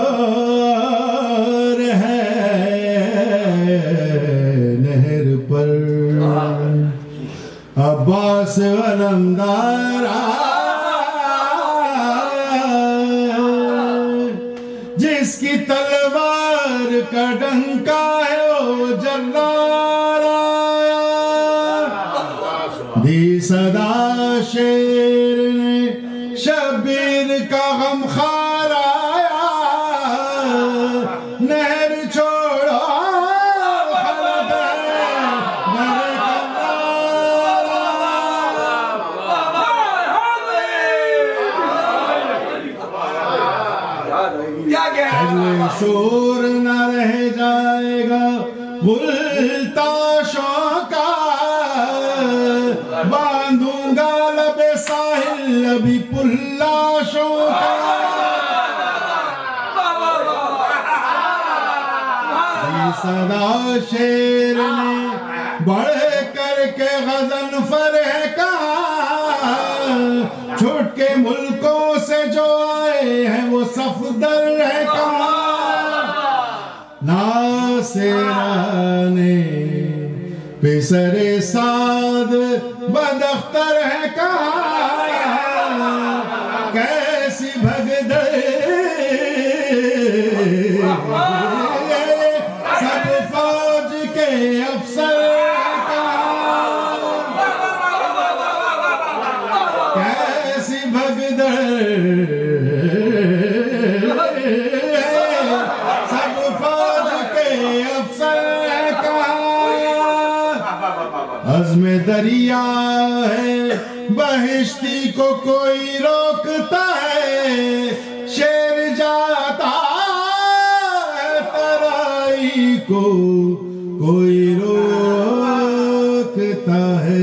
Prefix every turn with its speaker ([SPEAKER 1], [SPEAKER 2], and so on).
[SPEAKER 1] شور ہے نہر پر عباس علمدار جس کی تلوار کا ڈنکا ہے وہ جلال آیا دی صدا شیر نے شبیر کا غمخوار آیا نہر چھوڑو خلد ہے نہر کمار شور نہ رہ جائے گا گلتاشوں کا باندھوں گا لب ساحل ابھی پلاشوں کا صدا شیر نے بڑھ کر کے غزل فرح کہا چھوٹ کے ملکوں سے جو آئے ہیں وہ صفدر ہے کہا ناصران پسر سعد بداختر ہے کہا کیسی بھگدڑ سب فوج کے افسر کیسی بھگدڑ سب فوج کے افسر کا عزم دریا ہے بہشتی کو کوئی روکتا ہے شیر جاتا ہے ترائی کو کوئی روکتا ہے